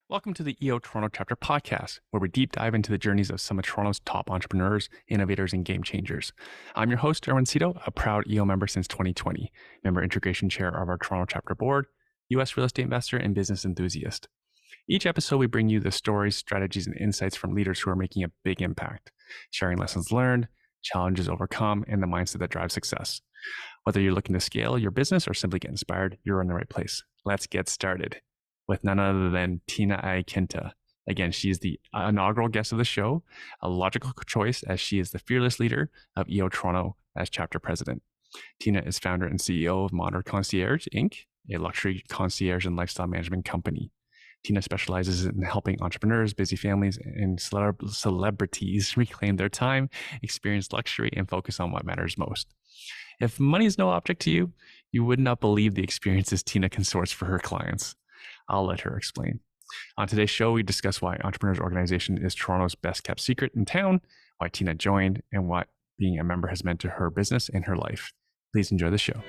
Welcome to the EO Toronto Chapter Podcast, where we deep dive into the journeys of some of Toronto's top entrepreneurs, innovators, and game changers. I'm your host, Erwin Szeto, a proud EO member since 2020, member integration chair of our Toronto Chapter Board, U.S. real estate investor, and business enthusiast. Each episode, we bring you the stories, strategies, and insights from leaders who are making a big impact, sharing lessons learned, challenges overcome, and the mindset that drives success. Whether you're looking to scale your business or simply get inspired, you're in the right place. Let's get started with none other than Tina Iaquinta. Again, she is the inaugural guest of the show, a logical choice as she is the fearless leader of EO Toronto as chapter president. Tina is founder and CEO of Modern Concierge, Inc., a luxury concierge and lifestyle management company. Tina specializes in helping entrepreneurs, busy families, and celebrities reclaim their time, experience luxury, and focus on what matters most. If money is no object to you, you would not believe the experiences Tina can source for her clients. I'll let her explain. On today's show, we discuss why Entrepreneurs Organization is Toronto's best kept secret in town, why Tina joined, and what being a member has meant to her business and her life. Please enjoy the show.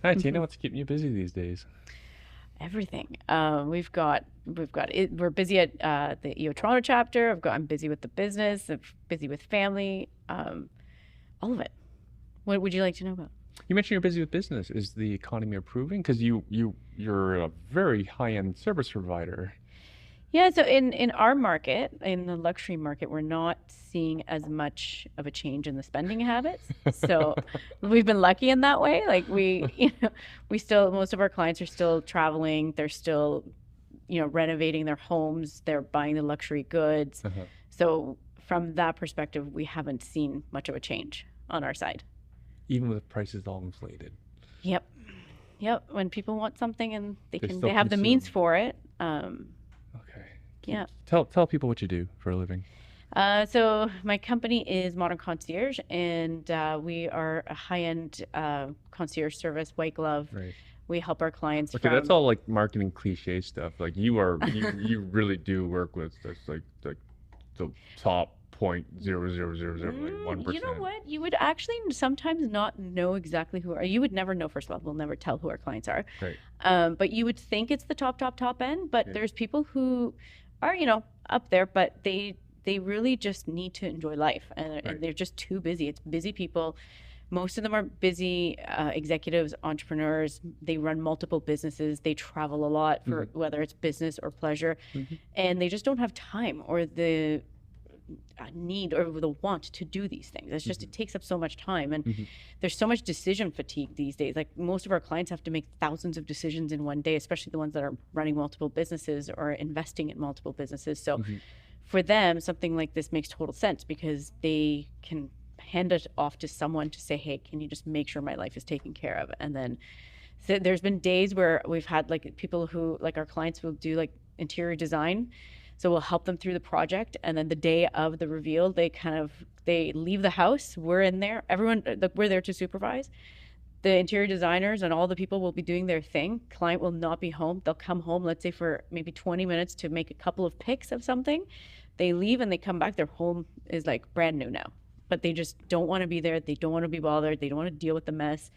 Hi, Tina. What's keeping you busy these days? Everything. We've got it. We're busy at the EO Toronto chapter. I'm busy with the business. I'm busy with family. All of it. What would you like to know about? You mentioned you're busy with business. Is the economy improving? Because you're a very high-end service provider. Yeah. So in our market, in the luxury market, we're not seeing as much of a change in the spending habits. So we've been lucky in that way. Like most of our clients are still traveling. They're still, renovating their homes. They're buying the luxury goods. So from that perspective, we haven't seen much of a change on our side. Even with prices all inflated. Yep. When people want something and they have the means for it. Okay. Yeah. Tell people what you do for a living. So my company is Modern Concierge, and we are a high-end concierge service, white glove. Right. We help our clients. Okay, that's all like marketing cliche stuff. Like you really do work with this, like the top 0.0000 like 1%. You know what? You would actually sometimes not know exactly you would never know. First of all, we'll never tell who our clients are. Right. But you would think it's the top end. But there's people who are, up there, but they really just need to enjoy life, and they're just too busy. It's busy people. Most of them are busy executives, entrepreneurs. They run multiple businesses. They travel a lot for whether it's business or pleasure, and they just don't have time or the need or the want to do these things. It's just it takes up so much time, and there's so much decision fatigue these days. Like most of our clients have to make thousands of decisions in one day, especially the ones that are running multiple businesses or investing in multiple businesses. So for them, something like this makes total sense because they can hand it off to someone to say, hey, can you just make sure my life is taken care of? And then so there's been days where we've had like people who, like our clients, will do like interior design. So we'll help them through the project, and then the day of the reveal, they leave the house. We're in there. We're there to supervise. The interior designers and all the people will be doing their thing. Client will not be home. They'll come home, let's say for maybe 20 minutes to make a couple of pics of something. They leave and they come back. Their home is like brand new now, but they just don't want to be there. They don't want to be bothered. They don't want to deal with the mess.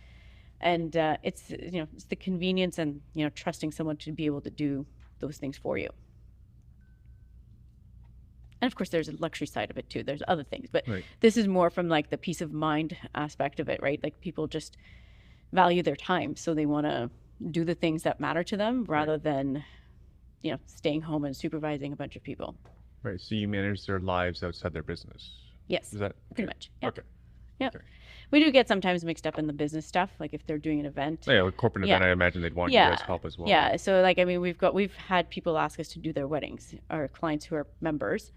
And it's the convenience and trusting someone to be able to do those things for you. And of course, there's a luxury side of it too. There's other things, but this is more from like the peace of mind aspect of it, right? Like people just value their time, so they want to do the things that matter to them rather than, staying home and supervising a bunch of people. Right. So you manage their lives outside their business. Yes. Is that pretty much? Yeah. Okay. Yeah. Okay. We do get sometimes mixed up in the business stuff, like if they're doing an event. Yeah, a corporate event, I imagine they'd want you guys help as well. Yeah. So like, I mean, we've had people ask us to do their weddings, our clients who are members.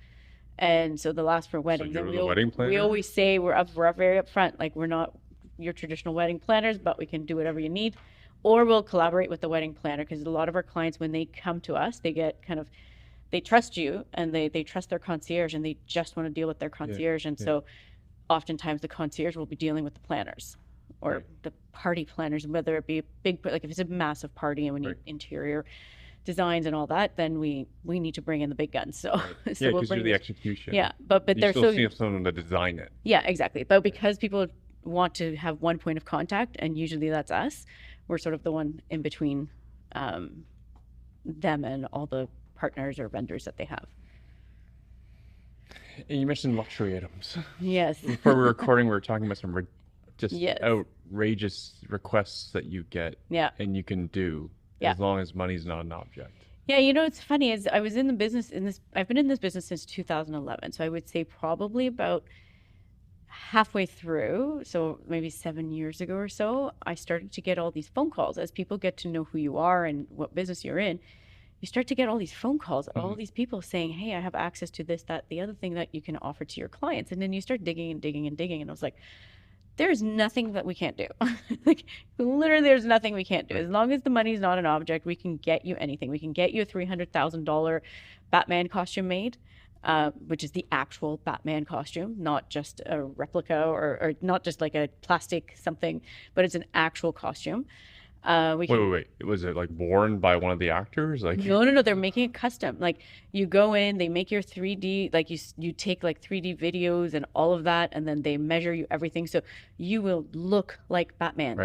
And so they'll ask for weddings. So you're the wedding planner? We always say we're very upfront, like we're not your traditional wedding planners, but we can do whatever you need. Or we'll collaborate with the wedding planner, because a lot of our clients, when they come to us, they get they trust you and they trust their concierge, and they just want to deal with their concierge. So oftentimes the concierge will be dealing with the planners or the party planners, whether it be a big, like if it's a massive party and we need interior designs and all that, then we need to bring in the big guns. So, so we'll because you're the execution. Yeah, but they're still seeing someone to design it. Yeah, exactly. But because people want to have one point of contact, and usually that's us. We're sort of the one in between them and all the partners or vendors that they have. And you mentioned luxury items. Yes. Before we were recording, we were talking about some just Yes. outrageous requests that you get and you can do as long as money's not an object. Yeah, you know, it's funny is I was in the business I've been in this business since 2011. So I would say probably about halfway through, so maybe 7 years ago or so, I started to get all these phone calls as people get to know who you are and what business you're in. You start to get all these phone calls, all these people saying, hey, I have access to this, that, the other thing that you can offer to your clients. And then you start digging and digging and digging. And I was like, there's nothing that we can't do. Like, literally, there's nothing we can't do. As long as the money is not an object, we can get you anything. We can get you a $300,000 Batman costume made, which is the actual Batman costume, not just a replica or not just like a plastic something, but it's an actual costume. Wait. Was it like born by one of the actors? Like No. They're making it custom. Like you go in, they make your 3D, like you take like 3D videos and all of that, and then they measure you everything. So you will look like Batman,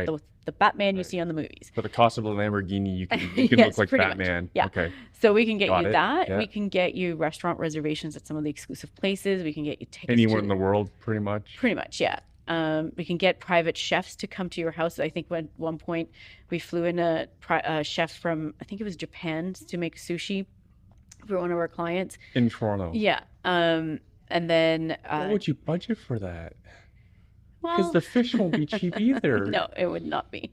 the Batman you see on the movies. For the cost of a Lamborghini, you can look like Batman. Much. Yeah. Okay. So we can get you that. Yeah. We can get you restaurant reservations at some of the exclusive places. We can get you tickets. Anywhere in the world, pretty much. Pretty much, yeah. We can get private chefs to come to your house. I think at one point we flew in a chef from, I think it was Japan, to make sushi for one of our clients. In Toronto. Yeah. And then... what would you budget for that? Well... Because the fish won't be cheap either. No, it would not be.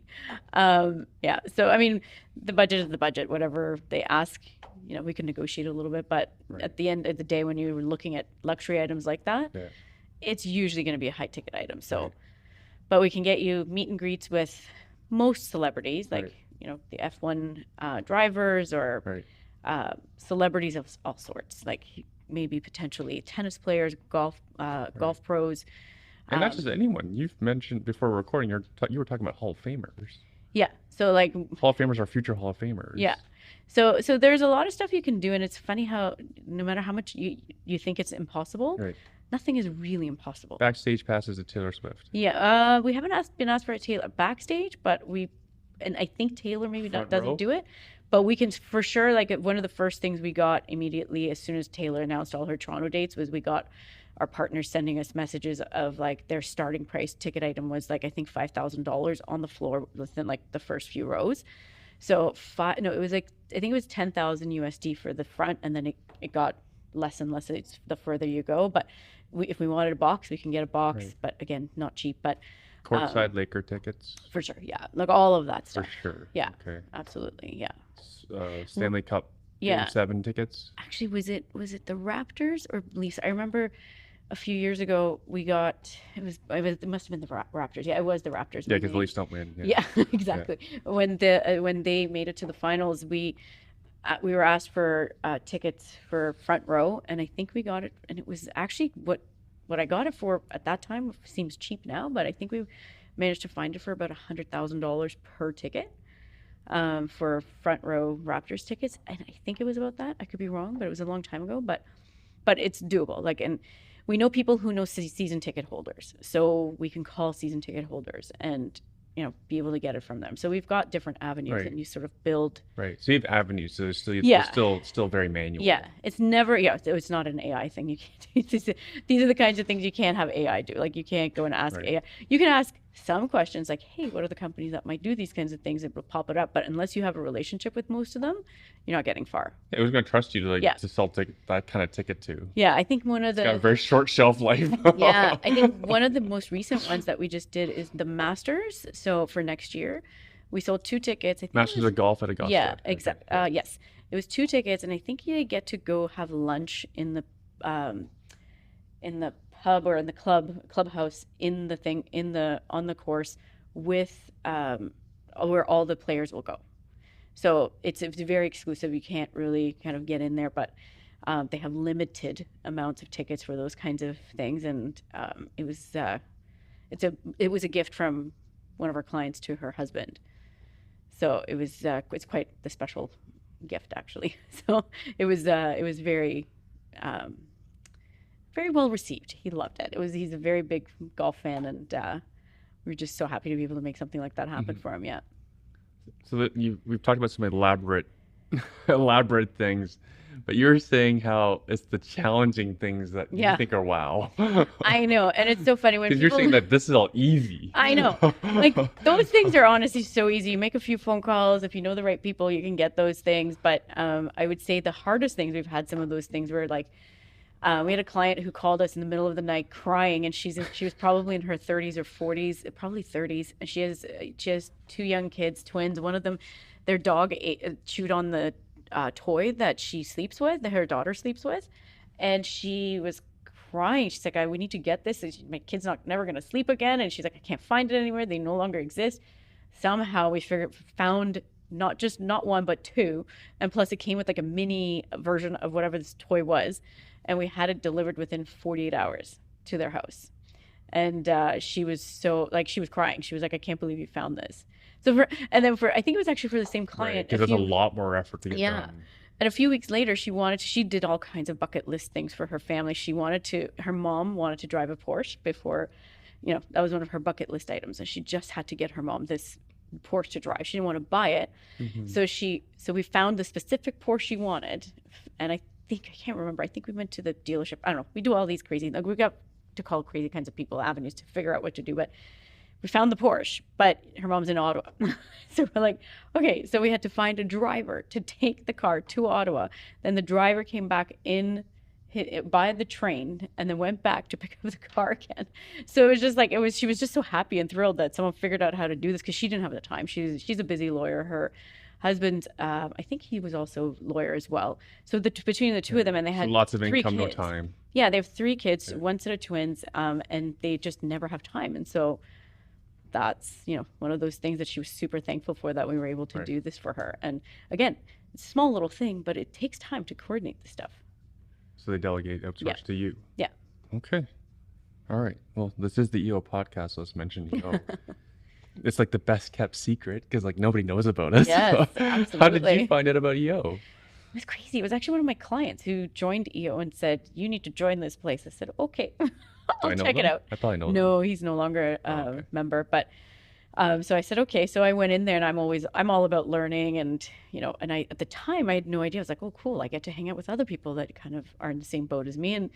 Yeah. So, I mean, the budget is the budget. Whatever they ask, you know, we can negotiate a little bit. But at the end of the day, when you're looking at luxury items like that... Yeah. It's usually going to be a high ticket item. So, but we can get you meet and greets with most celebrities, like, you know, the F1 drivers or celebrities of all sorts, like maybe potentially tennis players, golf pros. And not just anyone. You've mentioned before recording, you were talking about Hall of Famers. Yeah. So like Hall of Famers are future Hall of Famers. Yeah. So there's a lot of stuff you can do, and it's funny how no matter how much you think it's impossible, nothing is really impossible. Backstage passes to Taylor Swift. Yeah, we haven't been asked for a Taylor backstage, but and I think Taylor maybe doesn't do it, but we can for sure. Like one of the first things we got immediately as soon as Taylor announced all her Toronto dates was we got our partners sending us messages of like their starting price ticket item was like I think $5,000 on the floor within like the first few rows. So it was like I think it was 10,000 USD for the front, and then it got less and less the further you go. But if we wanted a box, we can get a box, but again, not cheap. But courtside Laker tickets for sure, yeah, like all of that stuff. For sure, yeah, okay, absolutely, yeah. Stanley Cup Game 7 tickets. Actually, was it the Raptors or Leafs? I remember a few years ago we got it must have been the Raptors. Yeah, it was the Raptors. Yeah, because the Leafs don't win. Yeah, exactly. Yeah. When they made it to the finals, we were asked for tickets for front row, and I think we got it, and it was actually what I got it for at that time seems cheap now, but I think we managed to find it for about $100,000 per ticket for front row Raptors tickets, and I think it was about that. I could be wrong, but it was a long time ago. But it's doable. Like, and we know people who know season ticket holders, so we can call season ticket holders and be able to get it from them. So we've got different avenues, and you sort of build. Right. So you have avenues. So it's still very manual. Yeah. It's never. Yeah. It's not an AI thing. You can't. These are the kinds of things you can't have AI do. Like you can't go and ask AI. You can ask some questions like, "Hey, what are the companies that might do these kinds of things?" It will pop it up. But unless you have a relationship with most of them, you're not getting far. It was going to trust you to sell that kind of ticket to. Yeah, I think one of it's got a very short shelf life. Yeah, I think one of the most recent ones that we just did is the Masters. So for next year, we sold 2 tickets. I think Masters of Golf at Augusta. Yeah, exactly. Yes, it was 2 tickets, and I think you get to go have lunch in the pub or in the clubhouse on the course with where all the players will go. So it's very exclusive. You can't really kind of get in there, but they have limited amounts of tickets for those kinds of things. And it was a gift from one of our clients to her husband. So it's quite the special gift actually. So it was very very well received. He loved it. He's a very big golf fan, and we're just so happy to be able to make something like that happen for him. Yeah. So that we've talked about some elaborate things, but you're saying how it's the challenging things that you think are wow. I know. And it's so funny when because you're saying that this is all easy. I know. Like those things are honestly so easy. You make a few phone calls. If you know the right people, you can get those things. But I would say the hardest things, we've had some of those things where like, we had a client who called us in the middle of the night crying, and she was probably in her 30s or 40s, probably 30s. And she has 2 young kids, twins. One of them, their dog chewed on the toy that she sleeps with, that her daughter sleeps with, and she was crying. She's like, we need to get this. My kid's never going to sleep again. And she's like, I can't find it anywhere. They no longer exist. Somehow we found not one, but 2. And plus it came with like a mini version of whatever this toy was. And we had it delivered within 48 hours to their house. And she was she was crying. She was like, I can't believe you found this. So I think it was actually for the same client. Because there's a lot more effort to get done. And a few weeks later, she did all kinds of bucket list things for her family. Her mom wanted to drive a Porsche before, that was one of her bucket list items. And she just had to get her mom this Porsche to drive. She didn't want to buy it. So we found the specific Porsche she wanted. And I can't remember. I think we went to the dealership. I don't know. We do all these crazy, we got to call crazy kinds of people avenues to figure out what to do. But we found the Porsche, but her mom's in Ottawa. So we're like, okay, so we had to find a driver to take the car to Ottawa. Then the driver came back by the train and then went back to pick up the car again. So it was just like, she was just so happy and thrilled that someone figured out how to do this because she didn't have the time. She's a busy lawyer. Her husband, I think he was also a lawyer as well. So between the 2 of them, and they had lots of 3 income, kids. no time. Yeah, they have 3 kids, 1 set of twins, and they just never have time. And so that's, one of those things that she was super thankful for, that we were able to do this for her. And again, it's a small little thing, but it takes time to coordinate the stuff. So they outsource to you. Yeah. Okay. All right. Well, this is the EO podcast, so let's mention EO. It's like the best kept secret because like nobody knows about us. Yes, absolutely. How did you find out about EO? It was crazy. It was actually one of my clients who joined EO and said, you need to join this place. I said, okay, I'll check it out. I probably know them. No, he's no longer a member. But so I said, okay. So I went in there, and I'm all about learning. And, and at the time I had no idea. I was like, oh, cool. I get to hang out with other people that kind of are in the same boat as me. And,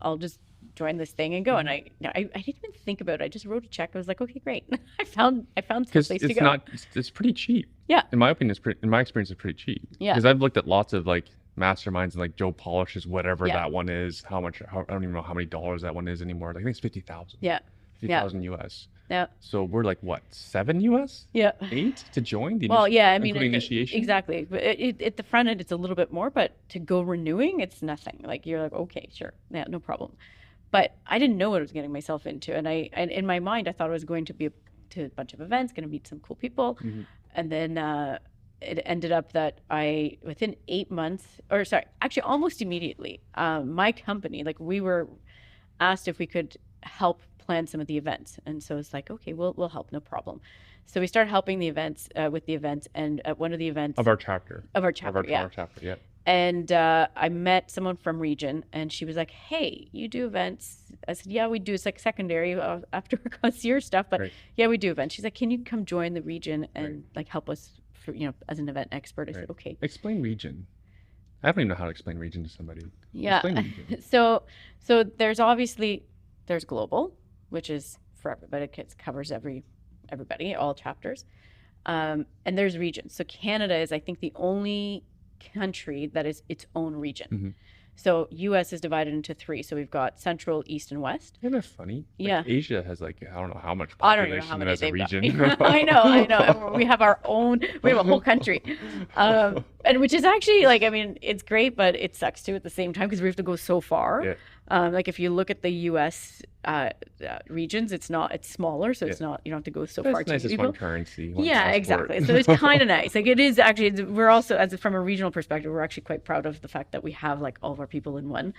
I'll just join this thing and go. And I didn't even think about it. I just wrote a check. I was like, okay, great. I found some place to go. It's pretty cheap. Yeah. In my opinion, in my experience, it's pretty cheap. Yeah. Because I've looked at lots of like masterminds and like Joe Polish's whatever that one is. I don't even know how many dollars that one is anymore. I think it's 50,000. Yeah. 50,000 US. Yeah. So we're like what, 7 US? Yeah. 8 to join? Including initiation. Exactly. At the front end, it's a little bit more, but to go renewing, it's nothing. Like you're like, okay, sure, yeah, no problem. But I didn't know what I was getting myself into, and in my mind, I thought I was going to be to a bunch of events, going to meet some cool people, and then it ended up that within 8 months, actually almost immediately, my company, like we were asked if we could help plan some of the events. And so it's like, okay, we'll help, no problem. So we started helping the events with the events, and at one of the events of our chapter, yeah. And I met someone from Region, and she was like, hey, you do events? I said, yeah, we do. It's like secondary after concierge stuff, but yeah, we do events. She's like, can you come join the Region and like help us for, as an event expert? I said, okay. Explain Region. I don't even know how to explain Region to somebody. Yeah. So there's global, which is for everybody. It covers everybody, all chapters. And there's regions. So Canada is, I think, the only country that is its own region. So U.S. is divided into 3. So we've got Central, East, and West. Isn't that funny? Yeah. Asia has like, I don't know how much population as a region. I know. And we have our own, we have a whole country. And which is actually like, I mean, it's great, but it sucks too at the same time because we have to go so far. Yeah. Like if you look at the U.S. Regions, it's smaller, so it's not, you don't have to go so far. It's nice, it's one currency. One passport. Exactly. So it's kind of nice. Like it is actually, we're also, from a regional perspective, we're actually quite proud of the fact that we have like all of our people in one.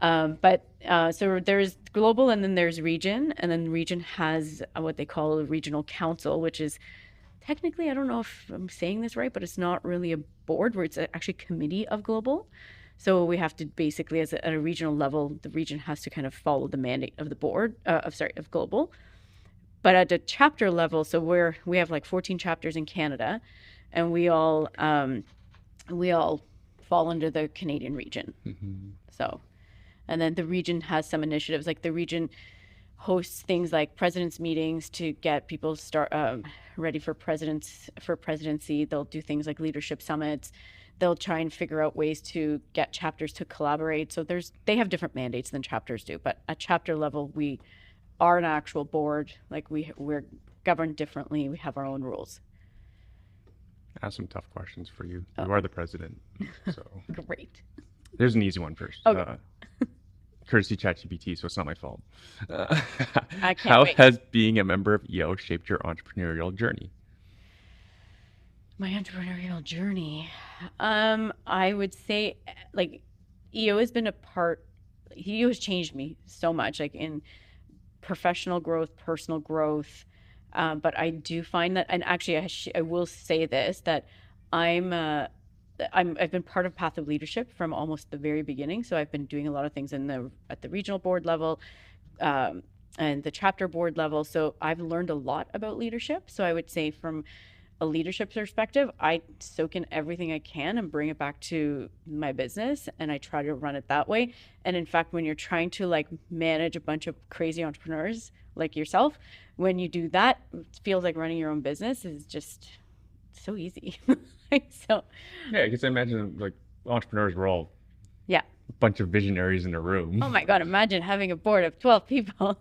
So there's global, and then there's region, and then region has what they call a regional council, which is technically, I don't know if I'm saying this right, but it's not really a board, where it's actually a committee of global. So we have to basically, at a regional level, the region has to kind of follow the mandate of the board, of global. But at the chapter level, so we have like 14 chapters in Canada, and we all fall under the Canadian region. So, and then the region has some initiatives, like the region hosts things like presidents meetings to get people ready for presidency. They'll do things like leadership summits. They'll try and figure out ways to get chapters to collaborate. So they have different mandates than chapters do, but at chapter level, we are an actual board. Like we're governed differently. We have our own rules. I have some tough questions for you. You are the president, so Great. There's an easy one first. Okay. Courtesy ChatGPT, so it's not my fault. I can't How wait. has being a member of EO shaped your entrepreneurial journey? My entrepreneurial journey. I would say like EO has been EO has changed me so much, like in professional growth, personal growth. But I do find that, and actually I will say this, that I've been part of Path of Leadership from almost the very beginning. So I've been doing a lot of things at the regional board level, and the chapter board level. So I've learned a lot about leadership. So I would say from a leadership perspective, I soak in everything I can and bring it back to my business, and I try to run it that way. And in fact, when you're trying to like manage a bunch of crazy entrepreneurs like yourself, when you do that, it feels like running your own business is just so easy. So yeah, because I imagine like entrepreneurs were all yeah, a bunch of visionaries in a room. oh my God, imagine having a board of 12 people.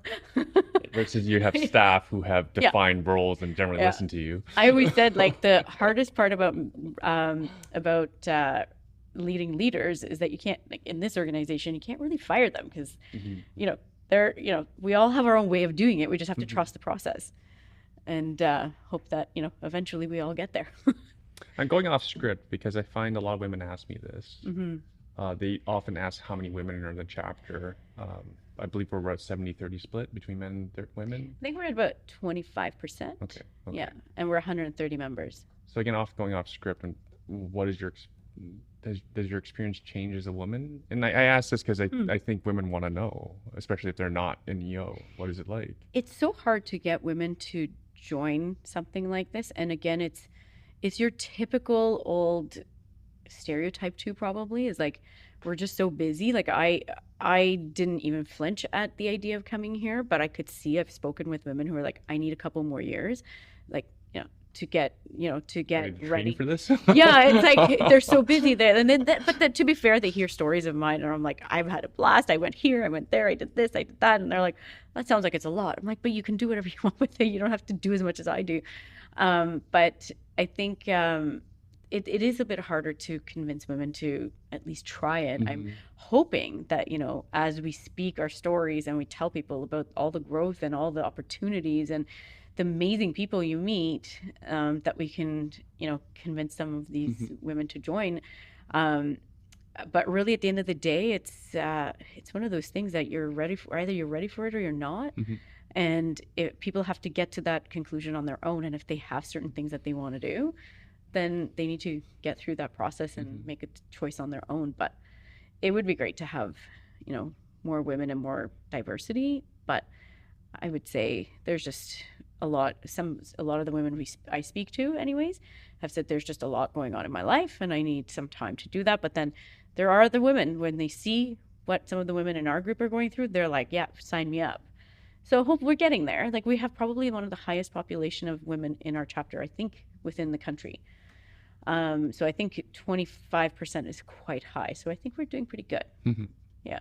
Versus you have staff who have defined roles and generally listen to you. I always said like the hardest part about leading leaders is that you can't, like in this organization, you can't really fire them because we all have our own way of doing it. We just have to trust the process and hope that eventually we all get there. I'm going off script because I find a lot of women ask me this. They often ask how many women are in the chapter. I believe we're about 70-30 split between men and women. I think we're at about 25%. Okay. Yeah, and we're 130 members. So again, going off script, and what is does your experience change as a woman? And I ask this because I think women want to know, especially if they're not in EO. What is it like? It's so hard to get women to join something like this, and again, it's your typical old stereotype too, probably, is like we're just so busy. Like I didn't even flinch at the idea of coming here, but I could see, I've spoken with women who are like, I need a couple more years, like to get ready for this. Yeah, it's like they're so busy there, and then to be fair, they hear stories of mine, and I'm like, I've had a blast. I went here, I went there, I did this, I did that, and they're like, that sounds like it's a lot. I'm like, but you can do whatever you want with it. You don't have to do as much as I do. But I think it is a bit harder to convince women to at least try it. I'm hoping that, as we speak our stories and we tell people about all the growth and all the opportunities and the amazing people you meet, that we can, convince some of these women to join. But really, at the end of the day, it's one of those things that you're ready for. Either you're ready for it or you're not. And people have to get to that conclusion on their own. And if they have certain things that they want to do, then they need to get through that process and make a choice on their own. But it would be great to have, more women and more diversity. But I would say there's just a lot of the women I speak to anyways have said there's just a lot going on in my life and I need some time to do that. But then there are the women, when they see what some of the women in our group are going through, they're like, yeah, sign me up. So hope we're getting there. Like we have probably one of the highest population of women in our chapter, I think, within the country. So I think 25% is quite high. So I think we're doing pretty good. Yeah.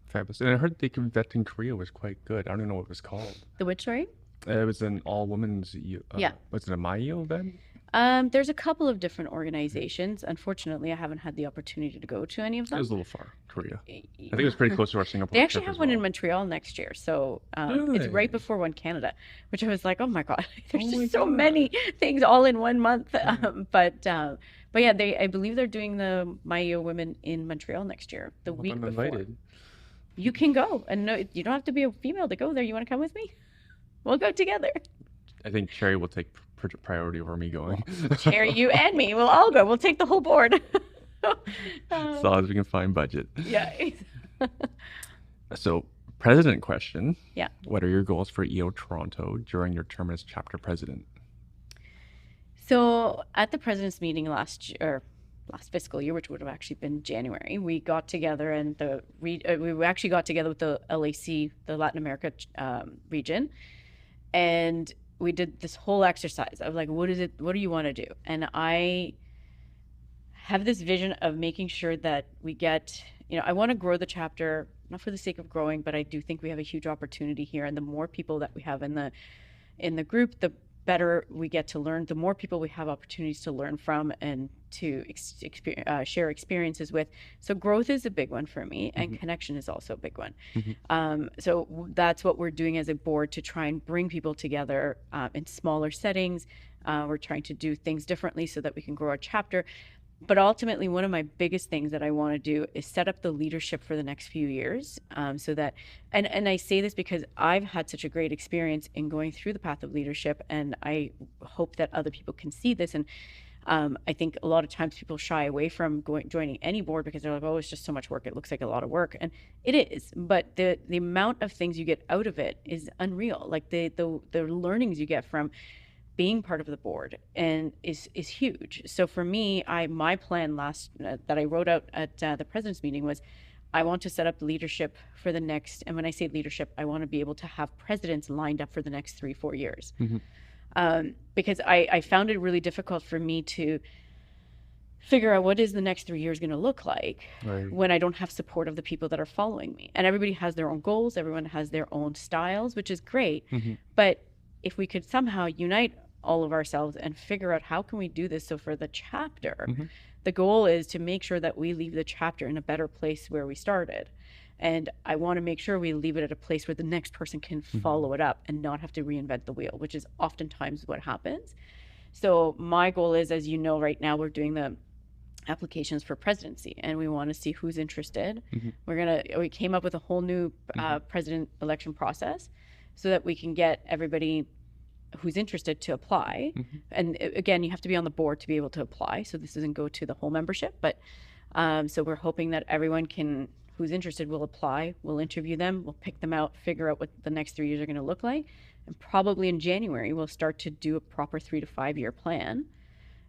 Fabulous. And I heard the event in Korea was quite good. I don't even know what it was called. The which, sorry? It was an all-women's, was it a MyEO event? There's a couple of different organizations. Unfortunately, I haven't had the opportunity to go to any of them. It was a little far, Korea. I think it was pretty close to our Singapore They actually trip have as one well. in Montreal next year. So Really? It's right before one Canada, which I was like, oh my God, there's just so many things all in 1 month. But yeah, I believe they're doing the MyEO Women in Montreal next year, the week I'm before. invited. You can go, and no, you don't have to be a female to go there. You want to come with me? We'll go together. I think Cherry will take priority over me going. Cherry, you and me, we'll all go. We'll take the whole board. As long as we can find budget. Yeah. So President question. Yeah. What are your goals for EO Toronto during your term as chapter president? So at the president's meeting last fiscal year, which would have actually been January, we got together and we actually got together with the LAC, the Latin America region, and we did this whole exercise of like, what do you want to do? And I have this vision of making sure that we get, I want to grow the chapter, not for the sake of growing, but I do think we have a huge opportunity here. And the more people that we have in the group, the better we get to learn, the more people we have opportunities to learn from and to share experiences with. So growth is a big one for me, and connection is also a big one. So that's what we're doing as a board to try and bring people together in smaller settings. We're trying to do things differently so that we can grow our chapter. But ultimately, one of my biggest things that I want to do is set up the leadership for the next few years, so that, and I say this because I've had such a great experience in going through the path of leadership, and I hope that other people can see this. And I think a lot of times people shy away from joining any board because they're like, oh, it's just so much work. It looks like a lot of work, and it is. But the amount of things you get out of it is unreal. Like the learnings you get from being part of the board and is huge. So for me, my plan that I wrote out at the president's meeting was, I want to set up leadership for the next, and when I say leadership, I want to be able to have presidents lined up for the next 3-4 years. Because I found it really difficult for me to figure out what is the next 3 years going to look like when I don't have support of the people that are following me. And everybody has their own goals, everyone has their own styles, which is great. But if we could somehow unite all of ourselves and figure out how can we do this. So for the chapter, the goal is to make sure that we leave the chapter in a better place where we started. And I want to make sure we leave it at a place where the next person can follow it up and not have to reinvent the wheel, which is oftentimes what happens. So my goal is, as you know, right now we're doing the applications for presidency, and we want to see who's interested. We came up with a whole new president election process so that we can get everybody who's interested to apply. And again, you have to be on the board to be able to apply. So this doesn't go to the whole membership, but so we're hoping that everyone who's interested will apply. We'll interview them, we'll pick them out, figure out what the next 3 years are going to look like. And probably in January, we'll start to do a proper 3 to 5 year plan,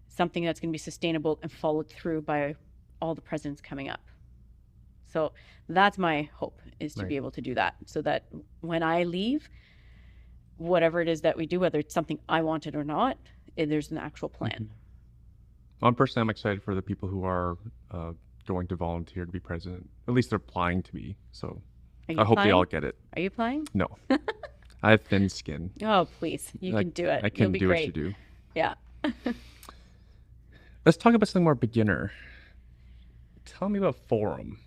something that's going to be sustainable and followed through by all the presidents coming up. So that's my hope, is to be able to do that, so that when I leave, whatever it is that we do, whether it's something I wanted or not, there's an actual plan. Well, personally, I'm excited for the people who are going to volunteer to be president. At least they're applying to be. So I hope they all get it. Are you applying? No. I have thin skin. Oh, please. You can do it. I can do what you do. Yeah. Let's talk about something more beginner. Tell me about Forum.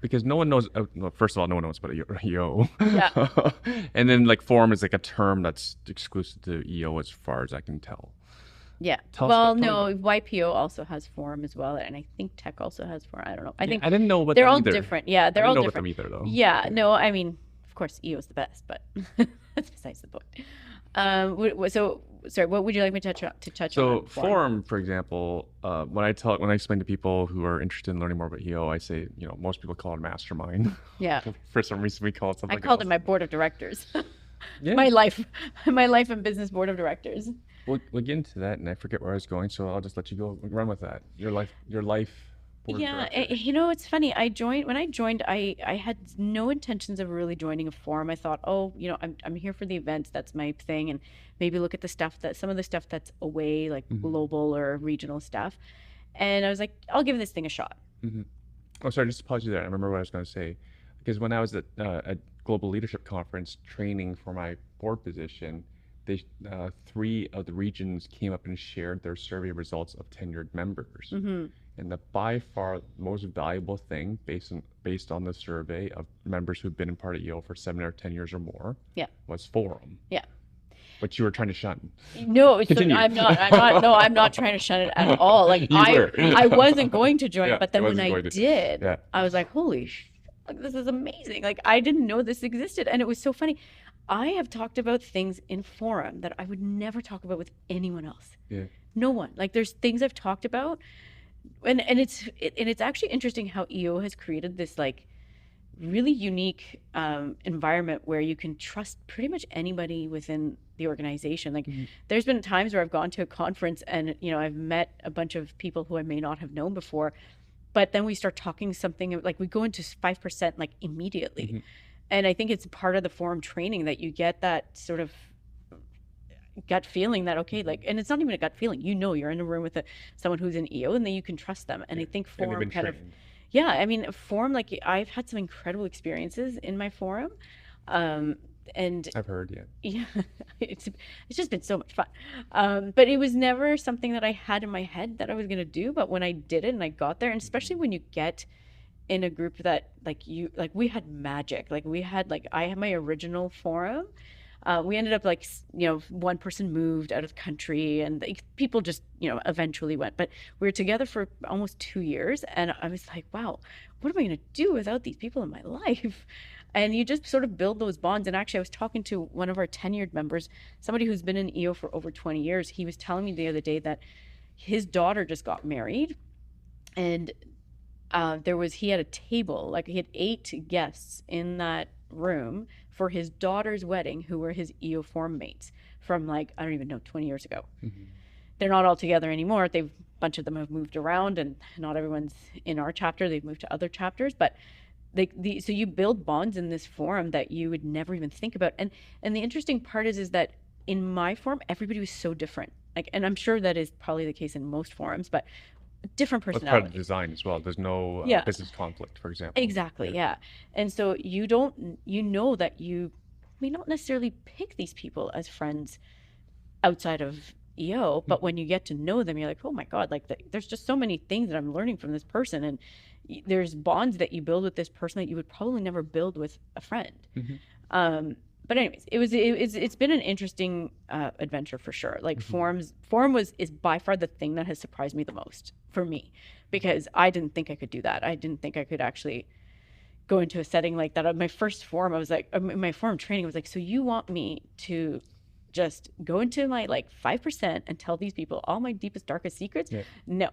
Because no one knows, well, first of all, no one knows about EO. Yeah. And then like Forum is like a term that's exclusive to EO as far as I can tell. Yeah. Well, no, YPO also has Forum as well. And I think Tech also has Forum. I don't know. I think I didn't know about they're them all either. different. Yeah, they're all different. I didn't know about them either, though. Yeah. No, I mean, of course, EO is the best, but that's besides the point. So, sorry, what would you like me to touch on? So Forum, for example, when I explain to people who are interested in learning more about EO, I say, most people call it mastermind. Yeah. For some reason, we call it something else. I called it my board of directors. Yeah. my life and business board of directors. We'll get into that, and I forget where I was going, so I'll just let you go run with that. Your life. Board of directors. It's funny. When I joined, I had no intentions of really joining a forum. I thought, I'm here for the events. That's my thing, and maybe look at some of the stuff that's away, like global or regional stuff. And I was like, I'll give this thing a shot. Oh, sorry, just to pause you there. I remember what I was going to say, because when I was at a global leadership conference training for my board position, they 3 of the regions came up and shared their survey results of tenured members. And the by far most valuable thing based on the survey of members who've been in part of EO for 7 or 10 years or more was Forum. Yeah. But you were trying to shun. No, I'm not. No, I'm not trying to shun it at all. Like I wasn't going to join, but then when I did, I was like, holy this is amazing. Like I didn't know this existed. And it was so funny. I have talked about things in Forum that I would never talk about with anyone else. Yeah. No one. Like there's things I've talked about, and it's actually interesting how EO has created this like really unique environment where you can trust pretty much anybody within the organization. Like there's been times where I've gone to a conference and, you know, I've met a bunch of people who I may not have known before, but then we start talking something like we go into 5% like immediately. And I think it's part of the forum training that you get that sort of gut feeling that, okay, like, and it's not even a gut feeling, you know, you're in a room with someone who's an EO and then you can trust them. And I think forum kind of, I mean, forum, like I've had some incredible experiences in my forum. And I've heard, yeah, it's just been so much fun. But it was never something that I had in my head that I was going to do. But when I did it and I got there, and especially when you get in a group that like we had magic, like we had, like, I had my original forum. We ended up like, you know, one person moved out of the country and people just, you know, eventually went, but we were together for almost 2 years. And I was like, wow, what am I going to do without these people in my life? And you just sort of build those bonds. And actually I was talking to one of our tenured members, somebody who's been in EO for over 20 years. He was telling me the other day that his daughter just got married, and he had a table, like he had 8 guests in that room for his daughter's wedding who were his EO forum mates from, like, I don't even know, 20 years ago. They're not all together anymore. A bunch of them have moved around, and not everyone's in our chapter. They've moved to other chapters, but so you build bonds in this forum that you would never even think about. And the interesting part is that in my forum, everybody was so different. Like, and I'm sure that is probably the case in most forums, but different personalities. That's part of the design as well. There's no business conflict, for example. Exactly, yeah. And so you know that you may not necessarily pick these people as friends outside of EO, but when you get to know them, you're like, oh my God, like there's just so many things that I'm learning from this person. And there's bonds that you build with this person that you would probably never build with a friend. But anyways, it's been an interesting adventure for sure. Like forum is by far the thing that has surprised me the most for me, because I didn't think I could do that. I didn't think I could actually go into a setting like that. My first forum, I was like, my forum training was like, so you want me to just go into my like 5% and tell these people all my deepest, darkest secrets? No.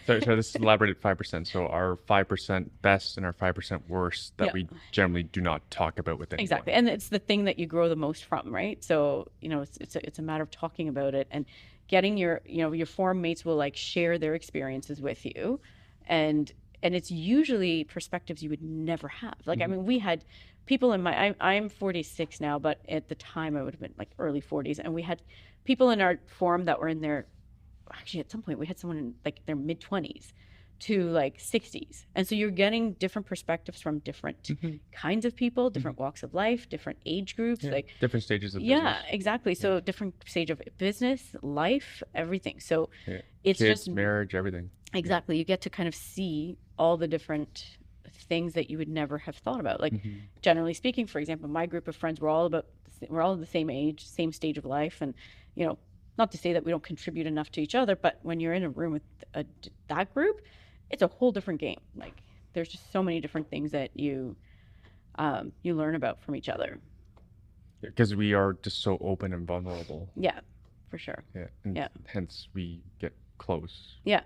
So this is elaborated 5%. So our 5% best and our 5% worst that we generally do not talk about with anyone. Exactly. And it's the thing that you grow the most from, right? So, you know, it's a matter of talking about it and getting your forum mates will like share their experiences with you. And it's usually perspectives you would never have. Like, I mean, we had people in I'm 46 now, but at the time I would have been like early 40s. And we had people in our forum that were in their, actually at some point we had someone in like their mid 20s to like 60s. And so you're getting different perspectives from different kinds of people, different walks of life, different age groups, like different stages of business. Yeah, exactly. So different stage of business, life, everything. So it's kids, just marriage, everything. Exactly. You get to kind of see all the different things that you would never have thought about. Like generally speaking, for example, my group of friends, we're all the same age, same stage of life. And, you know, not to say that we don't contribute enough to each other, but when you're in a room with that group, it's a whole different game. Like there's just so many different things that you learn about from each other. Because we are just so open and vulnerable. Yeah, for sure. Yeah. And hence we get close. Yeah.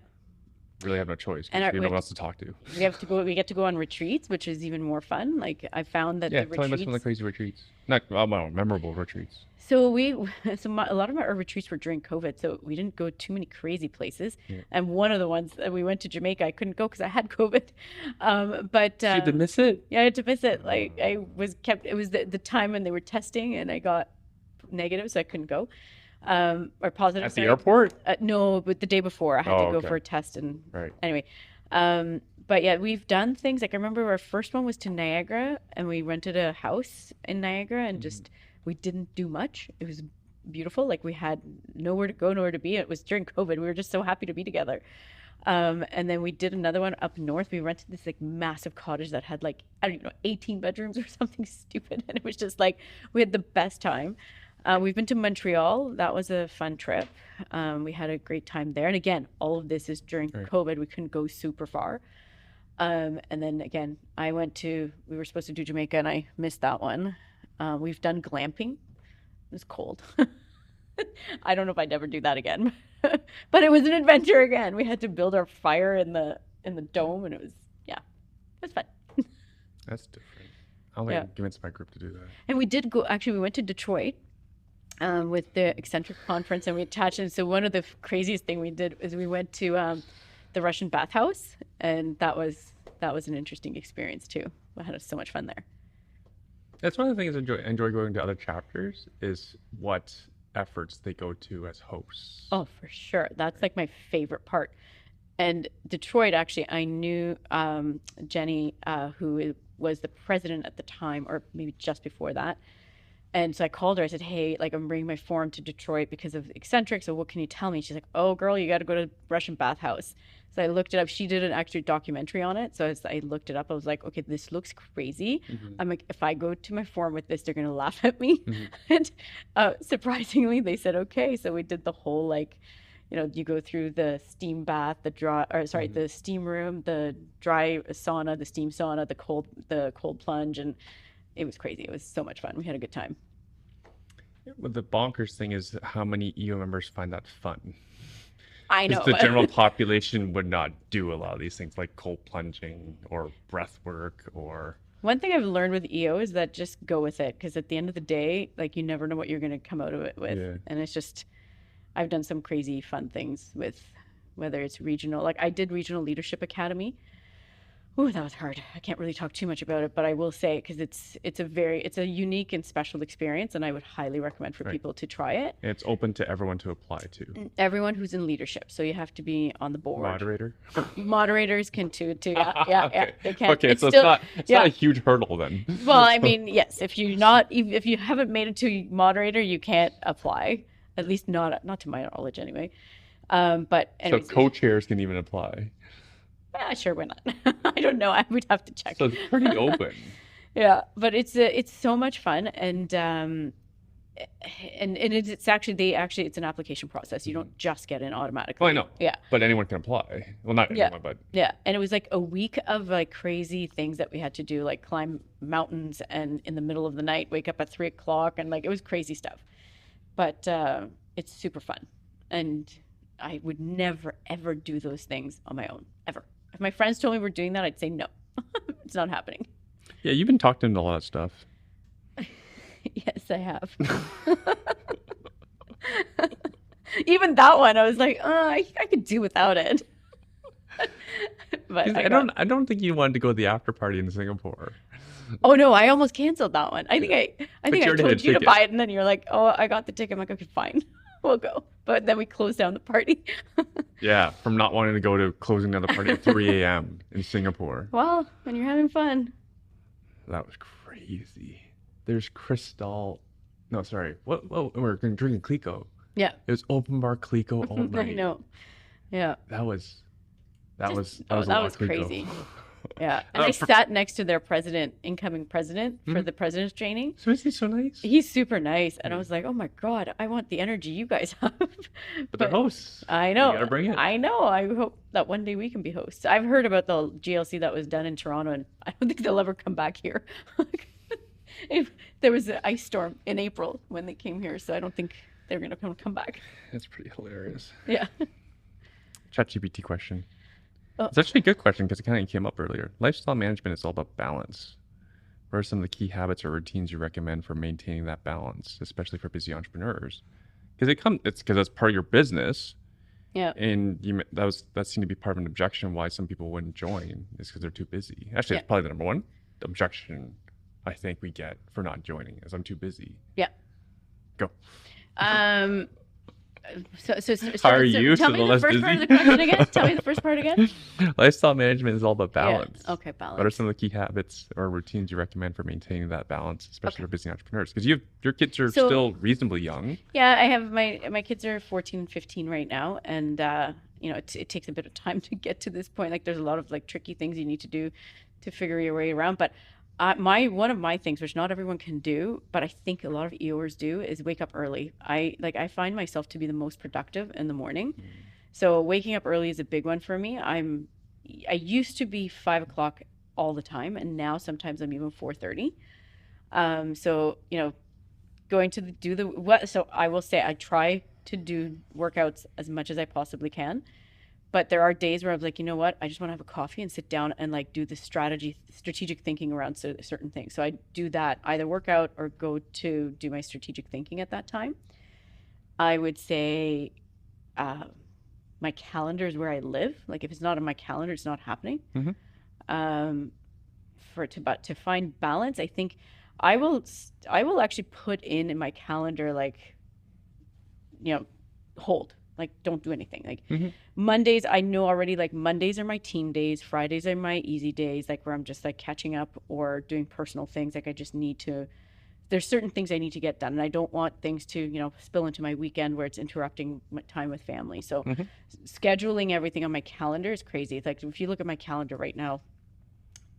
Really have no choice because we have no one else to talk to. We get to go on retreats, which is even more fun. Like I found that the retreats. Tell me about some of the crazy retreats. Not memorable retreats. So a lot of our retreats were during COVID, so we didn't go too many crazy places. And one of the ones that we went to Jamaica, I couldn't go because I had COVID. But you had to miss it? Yeah, I had to miss it. Like it was the time when they were testing, and I got negative, so I couldn't go. Or positive at the airport? No, but the day before I had to go for a test, and anyway. But yeah, we've done things like I remember our first one was to Niagara, and we rented a house in Niagara, and just we didn't do much. It was beautiful. Like we had nowhere to go, nowhere to be. It was during COVID. We were just so happy to be together. And then we did another one up north. We rented this like massive cottage that had like, I don't even know, 18 bedrooms or something stupid, and it was just like we had the best time. We've been to Montreal. That was a fun trip. We had a great time there. And again, all of this is during COVID. We couldn't go super far. And then again, we were supposed to do Jamaica, and I missed that one. We've done glamping. It was cold. I don't know if I'd ever do that again, but it was an adventure again. We had to build our fire in the dome, and it was fun. That's different. I'll convince my group to do that. And we did go, actually, we went to Detroit with the Eccentric conference, and we attached. And so one of the craziest thing we did is we went to the Russian bathhouse, and that was an interesting experience too. I had so much fun there. That's one of the things I enjoy going to other chapters is what efforts they go to as hosts. Oh, for sure. That's like my favorite part. And Detroit, actually, I knew Jenny, who was the president at the time, or maybe just before that. And so I called her. I said, hey, like, I'm bringing my forum to Detroit because of Eccentric. So what can you tell me? She's like, oh, girl, you got to go to Russian bathhouse. So I looked it up. She did an actual documentary on it. So I looked it up. I was like, okay, this looks crazy. Mm-hmm. I'm like, if I go to my forum with this, they're going to laugh at me. Mm-hmm. And surprisingly, they said, okay. So we did the whole, like, you know, you go through the steam bath, the steam room, the dry sauna, the steam sauna, the cold plunge. And it was crazy. It was so much fun. We had a good time. Well, the bonkers thing is how many EO members find that fun. I know. The general population would not do a lot of these things like cold plunging or breath work or... One thing I've learned with EO is that just go with it. Because at the end of the day, like, you never know what you're going to come out of it with. Yeah. And it's just, I've done some crazy fun things with, whether it's regional, like I did Regional Leadership Academy. Oh, that was hard. I can't really talk too much about it, but I will say, because it's a unique and special experience, and I would highly recommend for people to try it. And it's open to everyone to apply to. Everyone who's in leadership, so you have to be on the board. Moderator. Moderators can too. Yeah. Okay. They can. Okay, so still, it's not a huge hurdle then. Well, I mean, yes. If you haven't made it to moderator, you can't apply. At least not to my knowledge, anyway. But anyways, so co-chairs can even apply. Yeah, sure, why not? I don't know. I would have to check. So it's pretty open. Yeah, but it's so much fun, and it's actually it's an application process. You don't just get in automatically. Oh, I know. Yeah, but anyone can apply. Well, not anyone, but and it was like a week of like crazy things that we had to do, like climb mountains and in the middle of the night wake up at 3:00, and like it was crazy stuff. But it's super fun, and I would never ever do those things on my own ever. If my friends told me we're doing that, I'd say no. It's not happening. Yeah, you've been talking to a lot of stuff. Yes, I have. Even that one, I was like, I could do without it. But I don't think you wanted to go to the after party in Singapore. Oh no, I almost canceled that one. I think I told you to buy it, and then you're like, oh, I got the ticket. I'm like, okay, fine. We'll go. But then we closed down the party. Yeah, from not wanting to go to closing down the party at 3 a.m. in Singapore. Well, when you're having fun. That was crazy. There's Cristal. No, sorry. What? We're drinking Clico. Yeah. It was open bar Clico all night. I know. Yeah. That was crazy. Yeah, and I sat next to their incoming president for the president's training. So is he so nice? He's super nice, and I was like, oh my God, I want the energy you guys have. But they're hosts. I know. You gotta bring it. I know. I hope that one day we can be hosts. I've heard about the GLC that was done in Toronto, and I don't think they'll ever come back here. There was an ice storm in April when they came here, so I don't think they're going to come back. That's pretty hilarious. Yeah. ChatGPT question. It's actually a good question because it kind of came up earlier. Lifestyle management is all about balance. What are some of the key habits or routines you recommend for maintaining that balance, especially for busy entrepreneurs? Because it's because that's part of your business. Yeah. And that seemed to be part of an objection why some people wouldn't join is because they're too busy. Actually, it's probably the number one objection I think we get for not joining is I'm too busy. Yeah. Go. So are you? Tell me the first part of the question again. Tell me the first part again. Lifestyle management is all about balance. Yeah. Okay, balance. What are some of the key habits or routines you recommend for maintaining that balance, especially for busy entrepreneurs? Because your kids are still reasonably young. Yeah, I have my kids are 14 and 15 right now, and it takes a bit of time to get to this point. Like there's a lot of like tricky things you need to do to figure your way around, but. One of my things, which not everyone can do, but I think a lot of EOers do, is wake up early. I find myself to be the most productive in the morning. So waking up early is a big one for me. I used to be 5:00 all the time, and now sometimes I'm even 4:30. So going to so I will say I try to do workouts as much as I possibly can, But there are days where I'm like, you know what? I just want to have a coffee and sit down and like do the strategic thinking around certain things. So I do that, either work out or go to do my strategic thinking at that time. I would say my calendar is where I live. Like if it's not on my calendar, it's not happening. But to find balance, I think I will actually put in my calendar, like, hold, like don't do anything. Like Mondays, I know already, like Mondays are my team days, Fridays are my easy days, like where I'm just like catching up or doing personal things. Like I just need to, there's certain things I need to get done, and I don't want things to, spill into my weekend where it's interrupting my time with family. So scheduling everything on my calendar is crazy. It's like if you look at my calendar right now,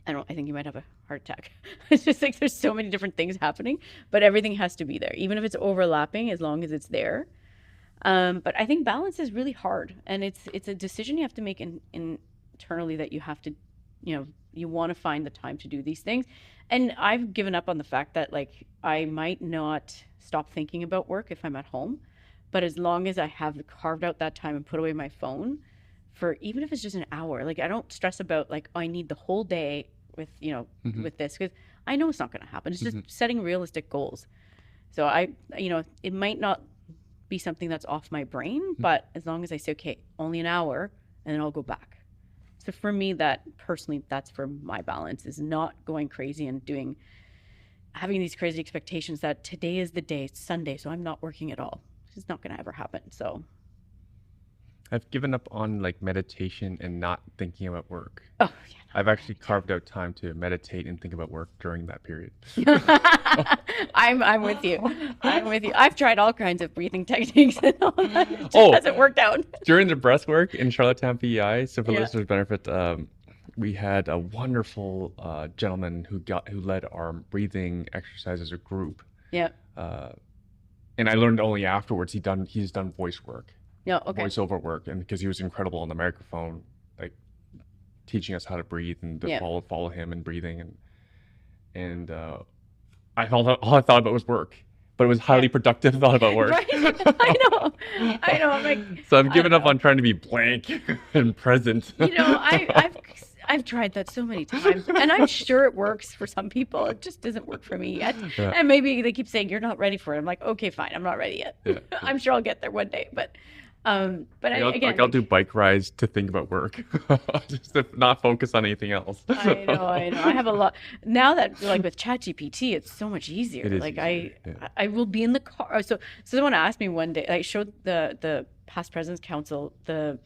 I think you might have a heart attack. It's just like there's so many different things happening, but everything has to be there, even if it's overlapping, as long as it's there. But I think balance is really hard, and it's a decision you have to make internally, that you have to, you want to find the time to do these things. And I've given up on the fact that like I might not stop thinking about work if I'm at home, but as long as I have carved out that time and put away my phone for, even if it's just an hour, like I don't stress about like, oh, I need the whole day with, with this, because I know it's not going to happen. It's just setting realistic goals. So it might not be something that's off my brain, but as long as I say, okay, only an hour, and then I'll go back. So for me, that's for my balance, is not going crazy and having these crazy expectations that today is the day, it's Sunday, so I'm not working at all. It's not going to ever happen. So I've given up on like meditation and not thinking about work. Oh, yeah. I've actually carved out time to meditate and think about work during that period. I'm with you. I've tried all kinds of breathing techniques and all that. It just hasn't worked out. During the breath work in Charlottetown, PEI, so for listeners' benefit, we had a wonderful gentleman who led our breathing exercise as a group. Yeah. And I learned only afterwards he's done voice work. Yeah, okay. Voiceover work, and because he was incredible on the microphone, like teaching us how to breathe and to follow him in breathing, and I thought all I thought about was work, but it was highly productive thought about work. Right? I know. I'm like, so I've given up on trying to be blank and present. I've tried that so many times, and I'm sure it works for some people. It just doesn't work for me yet. Yeah. And maybe they keep saying you're not ready for it. I'm like, okay, fine, I'm not ready yet. Yeah. I'm sure I'll get there one day, but I'll do bike rides to think about work, just to not focus on anything else. I know. I have a lot now that, like, with ChatGPT, it's so much easier. Like I will be in the car. So someone asked me one day. I showed the past President's Council the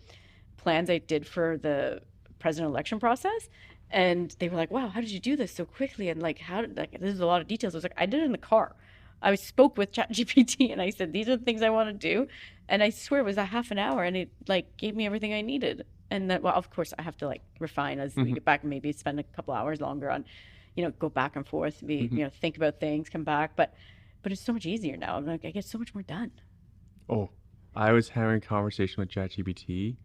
plans I did for the president election process, and they were like, "Wow, how did you do this so quickly?" And like, this is a lot of details. I was like, I did it in the car. I spoke with ChatGPT and I said, these are the things I want to do. And I swear it was a half an hour, and it like gave me everything I needed. And then, well, of course I have to like refine as we get back, maybe spend a couple hours longer on, go back and forth, think about things, come back. But it's so much easier now. I'm like, I get so much more done. Oh, I was having a conversation with ChatGPT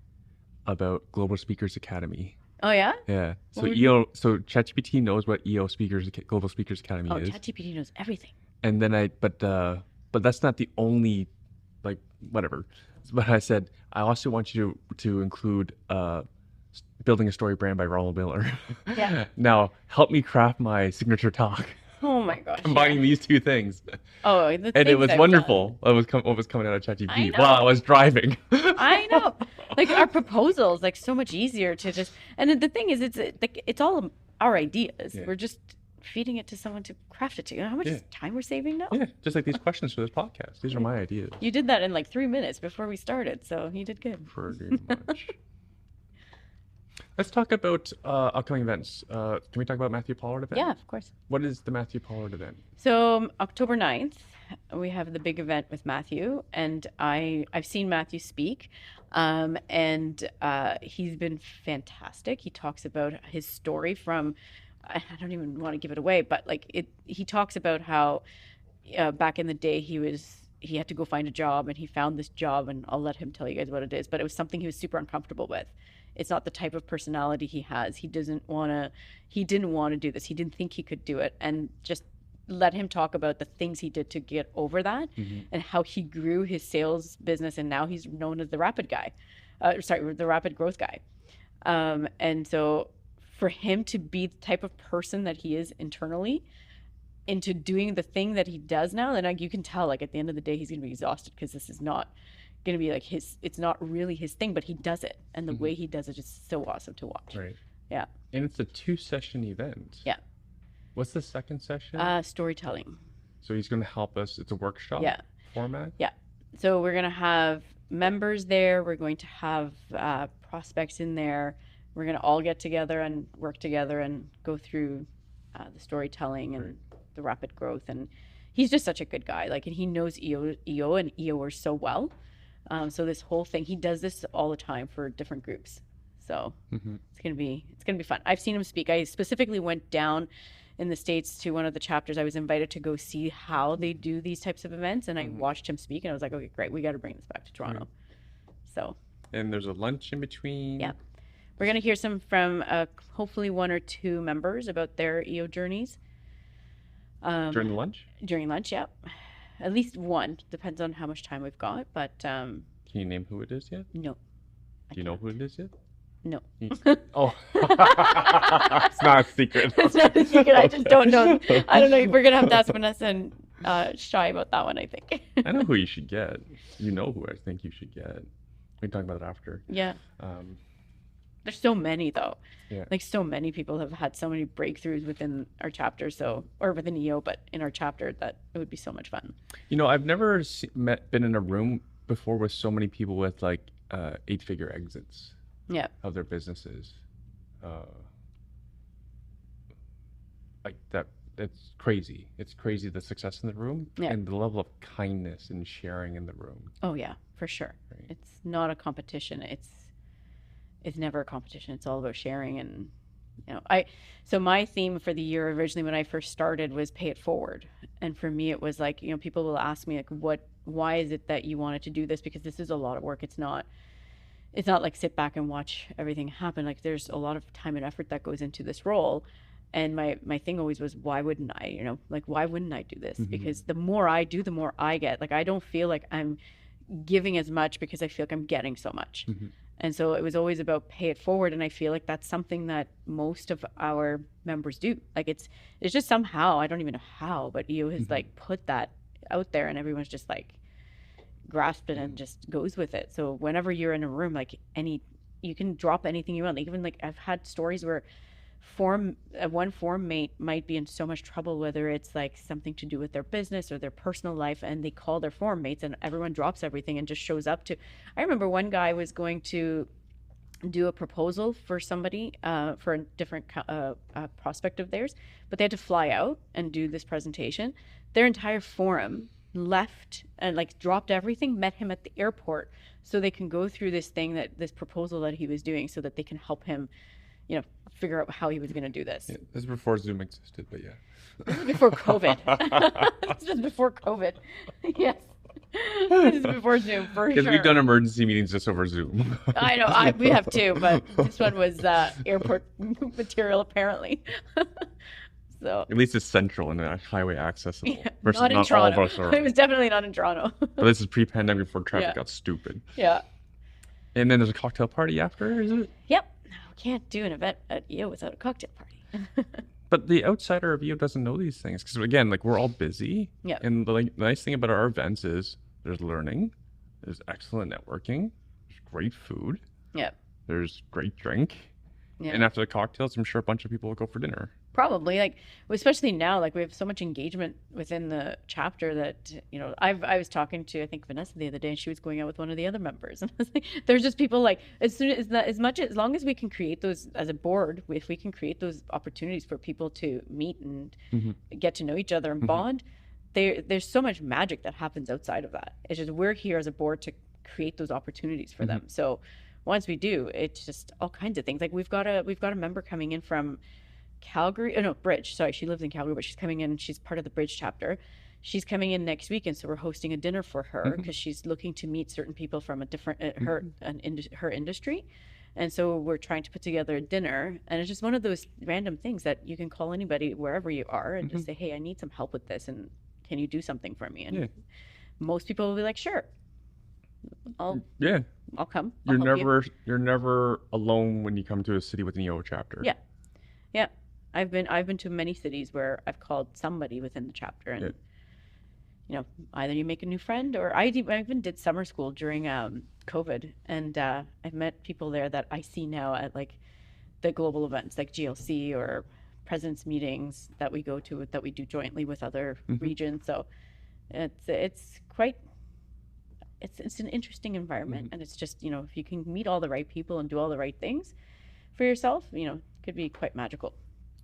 about Global Speakers Academy. Oh yeah? Yeah. So ChatGPT knows what Global Speakers Academy is. Oh, ChatGPT knows everything. And then but that's not the only, like, whatever. But I said, I also want you to include Building a Story Brand by Ronald Miller. Yeah. Now, help me craft my signature talk. Oh my gosh. Combining these two things. Oh, and it was wonderful. What was coming out of ChatGPT while I was driving. I know. Like, our proposals, like, so much easier to just, and the thing is, it's all our ideas. Yeah. We're just feeding it to someone to craft it to. You know how much time we're saving now? Yeah, just like these questions for this podcast. These are my ideas. You did that in like 3 minutes before we started, so you did good. Pretty much. Let's talk about upcoming events. Can we talk about Matthew Pollard event? Yeah, of course. What is the Matthew Pollard event? So October 9th, we have the big event with Matthew, and I've seen Matthew speak, and he's been fantastic. He talks about his story from, I don't even want to give it away, but like he talks about how back in the day he had to go find a job, and he found this job, and I'll let him tell you guys what it is, but it was something he was super uncomfortable with. It's not the type of personality he has. He didn't want to do this. He didn't think he could do it. And just let him talk about the things he did to get over that and how he grew his sales business, and now he's known as the rapid guy. The rapid growth guy. And so for him to be the type of person that he is internally into doing the thing that he does now, then like you can tell, like at the end of the day, he's going to be exhausted because this is not going to be like it's not really his thing, but he does it. And the way he does it is so awesome to watch. Right. Yeah. And it's a 2-session event. Yeah. What's the second session? Storytelling. So he's going to help us. It's a workshop format? Yeah. So we're going to have members there. We're going to have prospects in there. We're going to all get together and work together and go through the storytelling and the rapid growth. And he's just such a good guy. Like, and he knows EO and EOers so well. So this whole thing, he does this all the time for different groups. So it's gonna be fun. I've seen him speak. I specifically went down in the States to one of the chapters. I was invited to go see how they do these types of events, and I watched him speak, and I was like, okay, great, we got to bring this back to Toronto. So. And there's a lunch in between. Yeah, we're gonna hear some from hopefully 1 or 2 members about their EO journeys. During the lunch? During lunch, yeah. At least one. Depends on how much time we've got, but. Can you name who it is yet? No. Do you know who it is yet? No. Oh. It's not a secret. It's not a secret. I just don't know. I don't know. We're going to have to ask Vanessa and Shy about that one, I think. I know who you should get. You know who I think you should get. We can talk about it after. Yeah. There's so many, though. Yeah. Like, so many people have had so many breakthroughs within our chapter, or within EO, but in our chapter, that it would be so much fun. You know, I've never been in a room before with so many people with, like, 8-figure exits. Yeah. Of their businesses. Like that, it's crazy. It's crazy, the success in the room and the level of kindness and sharing in the room. Oh yeah, for sure. Right. It's not a competition. It's never a competition. It's all about sharing. And so my theme for the year originally when I first started was pay it forward. And for me, it was like, people will ask me like, why is it that you wanted to do this? Because this is a lot of work. It's not like sit back and watch everything happen. Like, there's a lot of time and effort that goes into this role. And my thing always was, why wouldn't I? Why wouldn't I do this? Because the more I do, the more I get. Like, I don't feel like I'm giving as much because I feel like I'm getting so much. And so it was always about pay it forward. And I feel like that's something that most of our members do. Like, it's just somehow, I don't even know how, but EO has like put that out there, and everyone's just like, grasp it and just goes with it. So whenever you're in a room, like you can drop anything you want. Like, even like I've had stories where one form mate might be in so much trouble, whether it's like something to do with their business or their personal life, and they call their form mates, and everyone drops everything and just shows up to. I remember one guy was going to do a proposal for somebody for a different prospect of theirs, but they had to fly out and do this presentation. Their entire forum left and like dropped everything, met him at the airport so they can go through this proposal that he was doing, so that they can help him figure out how he was going to do this. This is before Zoom existed, but this is before COVID. This is before COVID. Yes, this is before Zoom for sure, because we've done emergency meetings just over Zoom. I know, we have too, but this one was airport material apparently. So at least it's central and highway accessible. Yeah, not in Toronto. All of us are. It was definitely not in Toronto. But this is pre-pandemic before traffic got stupid. Yeah. And then there's a cocktail party after, is it? Yep. We can't do an event at EO without a cocktail party. But the outsider of EO doesn't know these things because, again, like, we're all busy. Yeah. And the nice thing about our events is there's learning, there's excellent networking, there's great food. Yeah. There's great drink. Yeah. And after the cocktails, I'm sure a bunch of people will go for dinner. Probably, like, especially now, like, we have so much engagement within the chapter that, I was talking to, I think, Vanessa the other day, and she was going out with one of the other members, and I was like, there's just people like, as long as we can create those as a board, if we can create those opportunities for people to meet and get to know each other and bond, there's so much magic that happens outside of that. It's just, we're here as a board to create those opportunities for them. So once we do, it's just all kinds of things. Like, we've got a member coming in from Calgary, Bridge. Sorry, she lives in Calgary, but she's coming in. She's part of the Bridge chapter. She's coming in next week, and so we're hosting a dinner for her because she's looking to meet certain people from a different her industry, And so we're trying to put together a dinner, and it's just one of those random things that you can call anybody wherever you are and just say, hey, I need some help with this, and can you do something for me? And most people will be like, sure, I'll come. You're never alone when you come to a city with an EO chapter. Yeah. I've been to many cities where I've called somebody within the chapter, and either you make a new friend, or I even did summer school during COVID, and I've met people there that I see now at like the global events like GLC or presidents meetings that we go to, that we do jointly with other regions. So it's an interesting environment, and it's just, if you can meet all the right people and do all the right things for yourself, it could be quite magical.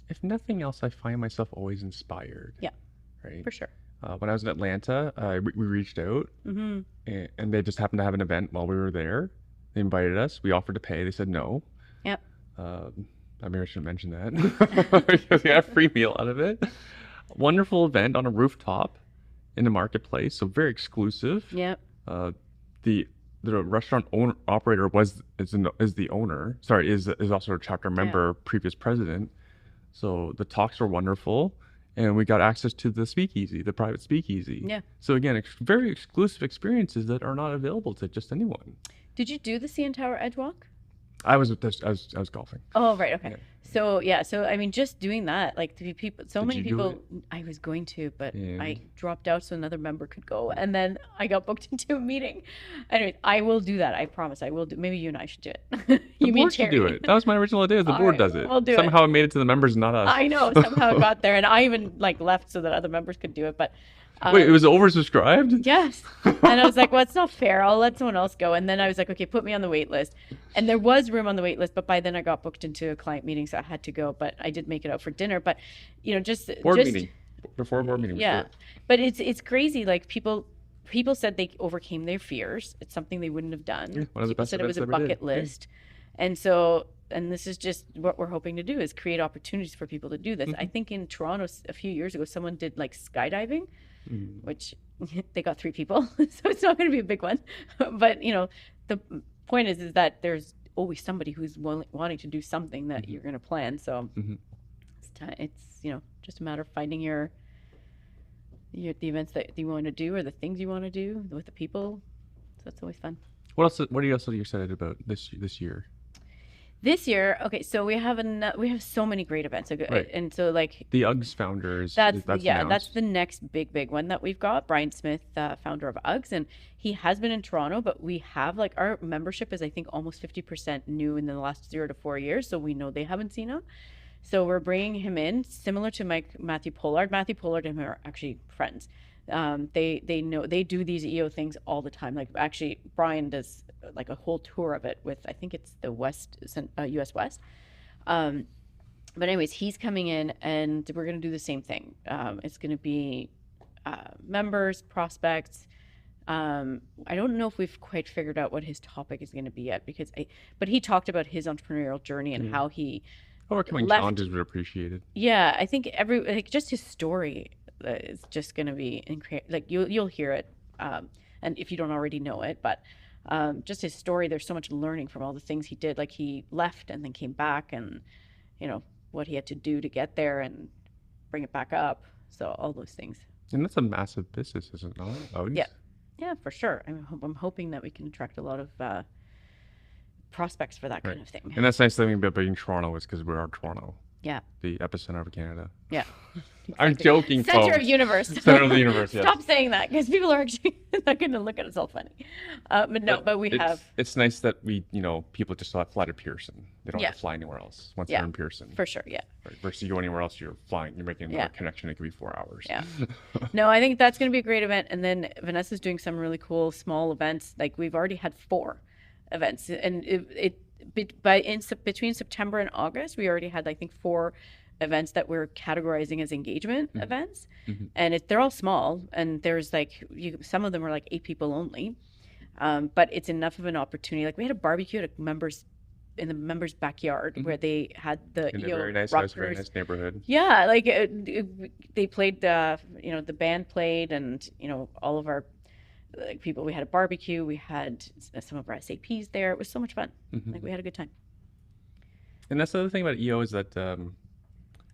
If nothing else, I find myself always inspired. Yeah, right. For sure. When I was in Atlanta, we reached out, and they just happened to have an event while we were there. They invited us. We offered to pay. They said no. Yep. I maybe I shouldn't mention that because we got a free meal out of it. Wonderful event on a rooftop in the marketplace, so very exclusive. Yep. The restaurant operator is the owner. Sorry, is also a chapter member, previous president. So the talks were wonderful. And we got access to the speakeasy, the private speakeasy. Yeah. So again, very exclusive experiences that are not available to just anyone. Did you do the CN Tower Edge Walk? I was golfing. Oh, right. Okay. Yeah. So I mean, just doing that, like many people. I was going to, but I dropped out so another member could go, and then I got booked into a meeting. Anyways, I will do that. I promise. I will do. Maybe you and I should do it. The board should do it. That was my original idea. The board does it. We'll do Somehow it made it to the members, not us. I know. Somehow it got there, and I even left so that other members could do it. But wait, it was oversubscribed? Yes. And I was like, well, it's not fair. I'll let someone else go. And then I was like, okay, put me on the wait list. And there was room on the wait list, but by then I got booked into a client meeting, so I had to go. But I did make it out for dinner. But, meeting. Before board meeting. Yeah. Sure. But it's crazy. Like people said they overcame their fears. It's something they wouldn't have done. Yeah, one of the best said it was a bucket list. Yeah. And this is just what we're hoping to do, is create opportunities for people to do this. I think in Toronto a few years ago, someone did skydiving, which they got 3 people. So it's not going to be a big one. But, the point is that there's always somebody who's wanting to do something that you're going to plan. So it's just a matter of finding the events that you want to do, or the things you want to do with the people. So it's always fun. What are you excited about this year? This year, okay, so we have so many great events, right. And so the UGGs founders. That's the next big one that we've got. Brian Smith, founder of UGGs, and he has been in Toronto, but we have our membership is I think almost 50% new in the last 0 to 4 years, so we know they haven't seen him. So we're bringing him in, similar to Matthew Pollard. Matthew Pollard and him are actually friends. They do these EO things all the time. Actually, Brian does a whole tour of it with, I think it's the US West. But anyways, he's coming in, and we're going to do the same thing. It's going to be members, prospects. I don't know if we've quite figured out what his topic is going to be yet, but he talked about his entrepreneurial journey and how he overcoming challenges were appreciated. Yeah, I think just his story is just going to be you'll hear it, and if you don't already know it, but just his story, there's so much learning from all the things he did. He left and then came back, and what he had to do to get there and bring it back up. So all those things. And that's a massive business, isn't it? Yeah, for sure. I'm hoping that we can attract a lot of prospects for that kind of thing. And that's nice thing about being Toronto, is because we are Toronto. Yeah. The epicenter of Canada. Yeah. I'm joking, Center folks. of universe. Center of the universe, yes. Stop saying that, because people are actually not going to look at us all funny. But we have... It's nice that people just fly to Pearson. They don't have to fly anywhere else once they're in Pearson. For sure, yeah. Right. Versus you go anywhere else, you're flying. You're making another connection. It could be 4 hours. Yeah. No, I think that's going to be a great event. And then Vanessa's doing some really cool small events. We've already had 4 events. And between September and August, we already had, I think, 4 events that we're categorizing as engagement events, and they're all small, and there's some of them are 8 people only, but it's enough of an opportunity. We had a barbecue at in the members' backyard where they had the in a very nice house, very nice neighborhood. Yeah, they played the band played, and all of our like people. We had a barbecue. We had some of our SAPs there. It was so much fun. Mm-hmm. Like we had a good time. And that's the other thing about EO is that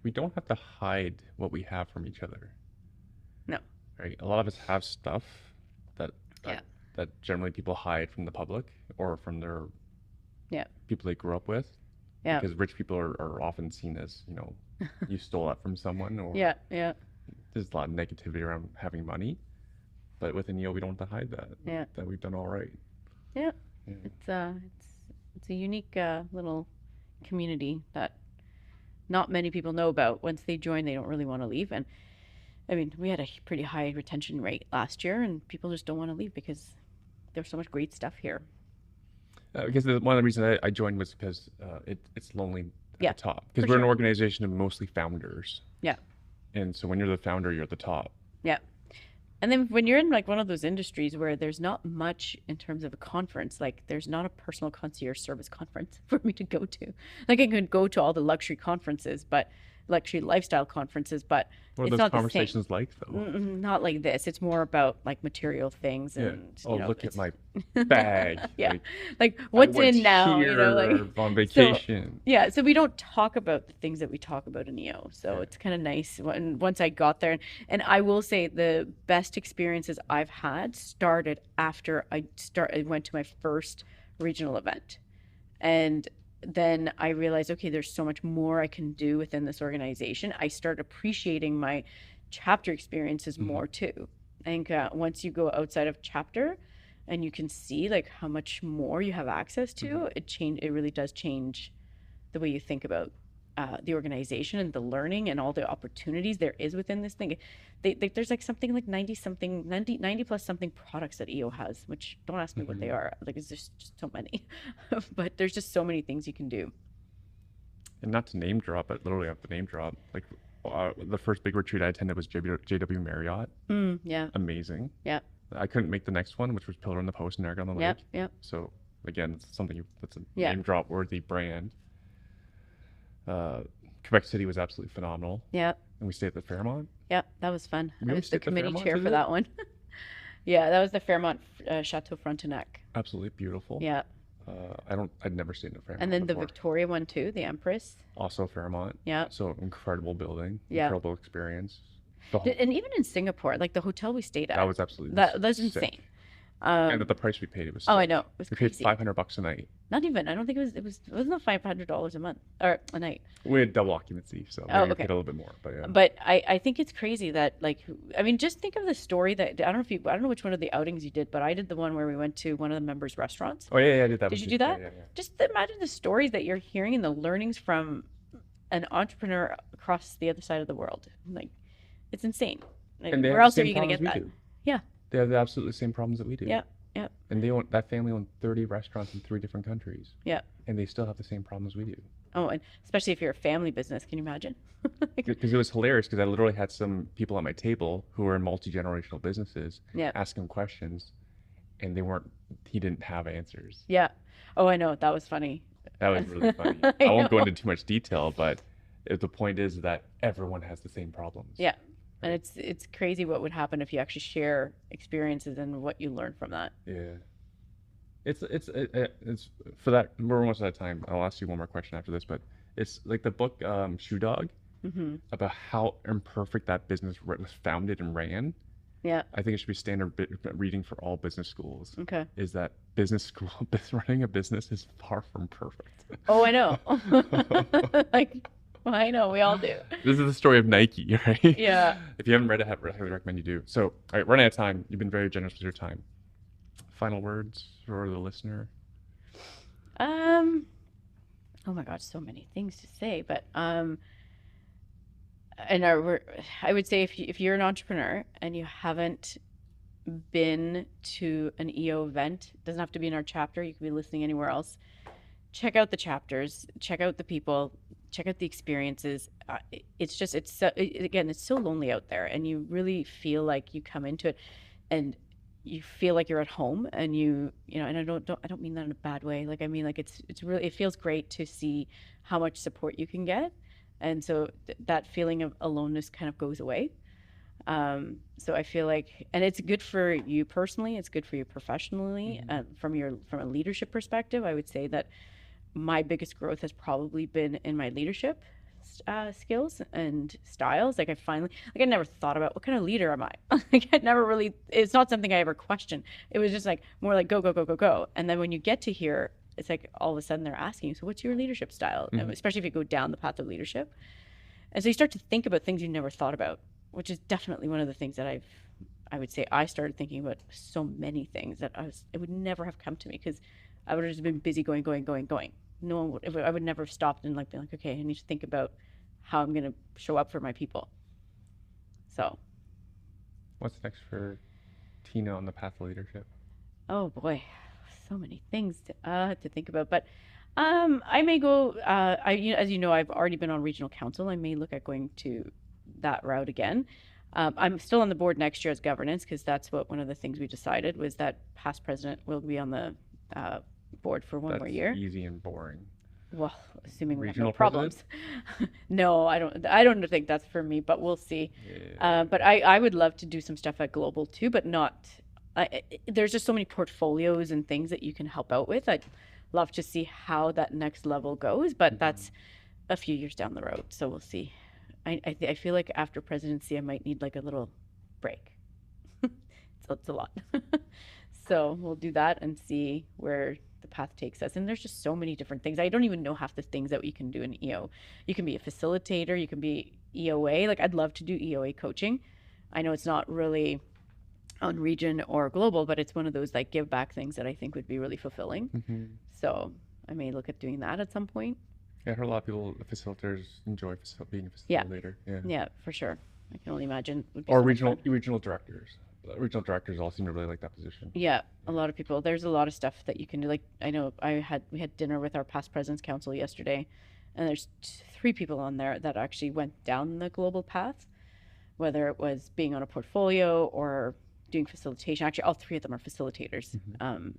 we don't have to hide what we have from each other. No. Right. A lot of us have stuff that Yeah. that generally people hide from the public or from their people they grew up with. Yeah. Because rich people are often seen as, you know, you stole that from someone, or Yeah. there's a lot of negativity around having money. But with EO, we don't have to hide that. Yeah. That we've done all right. Yeah. It's a unique little community that not many people know about. Once they join, they don't really want to leave. And I mean, we had a pretty high retention rate last year, and people just don't want to leave because there's so much great stuff here. Because one of the reasons I joined was because it's lonely at the top. Because we're an organization of mostly founders. Yeah. And so when you're the founder, you're at the top. Yeah. And then when you're in like one of those industries where there's not much in terms of a conference, like there's not a personal concierge service conference for me to go to. Like I could go to all the luxury conferences, but luxury lifestyle conferences, but what it's are those not conversations the same. like though? Not like this. It's more about like material things and look at my bag. Yeah, like what's in now, you know, like on vacation. So we don't talk about the things that we talk about in EO. So it's kind of nice once I got there, and I will say the best experiences I've had started after I went to my first regional event, and then I realized, okay, there's so much more I can do within this organization. I start appreciating my chapter experiences more too. I think once you go outside of chapter and you can see like how much more you have access to, it really does change the way you think about the organization and the learning and all the opportunities there is within this thing. There's like something like 90 plus something products that EO has, which don't ask me what they are. Like it's just so many, but there's just so many things you can do. And not to name drop, but literally I have to name drop. Like the first big retreat I attended was JW Marriott. Yeah. Amazing. Yeah. I couldn't make the next one, which was Pillar in the Post in Niagara on the Lake. Yeah. So again, it's something that's a name drop worthy brand. Quebec City was absolutely phenomenal. Yeah. And we stayed at the Fairmont. Yeah, that was fun. I was the committee Fairmont, chair for that one. Yeah, that was the Fairmont Chateau Frontenac. Absolutely beautiful. Yeah. I'd never stayed in a Fairmont And then before. the Victoria one too, the Empress. Also Fairmont. Yeah. So incredible building. Yeah. Incredible experience. And even in Singapore, like the hotel we stayed at. That was absolutely that's insane. And at the price we paid, it was sick. Oh, I know. It was crazy. We paid $500 a night. Not even. I don't think it wasn't $500 a month or a night. We had double occupancy, so we paid a little bit more. But yeah. But I think it's crazy that I mean, just think of the story that I don't know which one of the outings you did, but I did the one where we went to one of the members' restaurants. Oh yeah, I did that. Did you do that? Yeah. Just imagine the stories that you're hearing and the learnings from an entrepreneur across the other side of the world. Like, it's insane. Like, and where else are you going to get that? Yeah. They have the absolutely same problems that we do. Yeah. And that family owned 30 restaurants in 3 different countries. Yeah. And they still have the same problems we do. Oh, and especially if you're a family business, can you imagine? Because it was hilarious because I literally had some people at my table who were in multi-generational businesses ask him questions and he didn't have answers. Yeah. Oh, I know. That was funny. That was really funny. I won't go into too much detail, but the point is that everyone has the same problems. Yeah. And it's crazy what would happen if you actually share experiences and what you learn from that. Yeah. It's for that, we're almost out of time. I'll ask you one more question after this, but it's like the book Shoe Dog about how imperfect that business was founded and ran. Yeah. I think it should be standard reading for all business schools. Okay. Is that running a business is far from perfect. Oh, I know. Well, I know, we all do. This is the story of Nike, right? Yeah. If you haven't read it, I highly recommend you do. So, all right, running out of time. You've been very generous with your time. Final words for the listener? Oh my gosh, so many things to say, but I would say if you're an entrepreneur and you haven't been to an EO event, it doesn't have to be in our chapter, you can be listening anywhere else. Check out the chapters, check out the people, check out the experiences. It's so lonely out there, and you really feel like you come into it and you feel like you're at home, and you know, and I don't mean that in a bad way. Like, I mean, like it's really, it feels great to see how much support you can get. And so that feeling of aloneness kind of goes away. So I feel like, and it's good for you personally, it's good for you professionally, from a leadership perspective. I would say that my biggest growth has probably been in my leadership skills and styles. Like I never thought about what kind of leader am I. Like I never really, it's not something I ever questioned. It was just like more like go, go, go, go, go. And then when you get to here, it's like all of a sudden they're asking you, so what's your leadership style? And especially if you go down the path of leadership. And so you start to think about things you never thought about, which is definitely one of the things that I would say I started thinking about so many things that it would never have come to me because I would have just been busy going, going, going, going. No one would, I would never have stopped and like been like, okay, I need to think about how I'm going to show up for my people. So. What's next for Tina on the path of leadership? Oh boy, so many things to think about, but I may go, as you know, I've already been on regional council. I may look at going to that route again. I'm still on the board next year as governance because that's what one of the things we decided was that past president will be on the board for one more year. Easy and boring. Well, assuming we have Regional no problems. No, I don't think that's for me, but we'll see. Yeah. But I would love to do some stuff at global too, but not. There's just so many portfolios and things that you can help out with. I'd love to see how that next level goes, but that's a few years down the road, so we'll see. I feel like after presidency, I might need like a little break. It's a lot. So we'll do that and see where the path takes us. And there's just so many different things. I don't even know half the things that you can do in EO. You can be a facilitator, you can be EOA. Like I'd love to do EOA coaching. I know it's not really on region or global, but it's one of those like give back things that I think would be really fulfilling. So I may look at doing that at some point. Yeah, I heard a lot of people, facilitators, enjoy being a facilitator. Yeah, for sure. I can only imagine. Or regional directors. Regional directors all seem to really like that position. Yeah, a lot of people. There's a lot of stuff that you can do. Like I know we had dinner with our past presidents council yesterday, and there's 3 people on there that actually went down the global path, whether it was being on a portfolio or doing facilitation. Actually, all 3 of them are facilitators.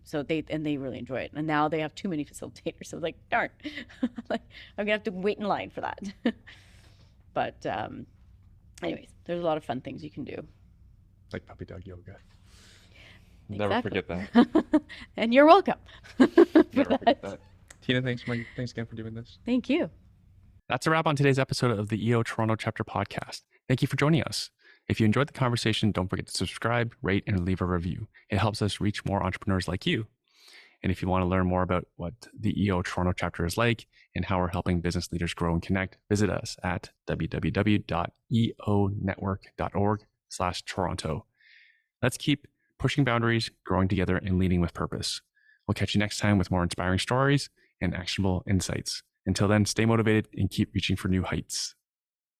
So they really enjoy it. And now they have too many facilitators. So I was like, darn, like I'm gonna have to wait in line for that. But anyways, there's a lot of fun things you can do. Like puppy dog yoga. Exactly. Never forget that. And you're welcome. Never forget that. Tina, thanks again for doing this. Thank you. That's a wrap on today's episode of the EO Toronto Chapter Podcast. Thank you for joining us. If you enjoyed the conversation, don't forget to subscribe, rate, and leave a review. It helps us reach more entrepreneurs like you. And if you want to learn more about what the EO Toronto chapter is like and how we're helping business leaders grow and connect, visit us at www.eonetwork.org/Toronto. Let's keep pushing boundaries, growing together, and leading with purpose. We'll catch you next time with more inspiring stories and actionable insights. Until then, stay motivated and keep reaching for new heights.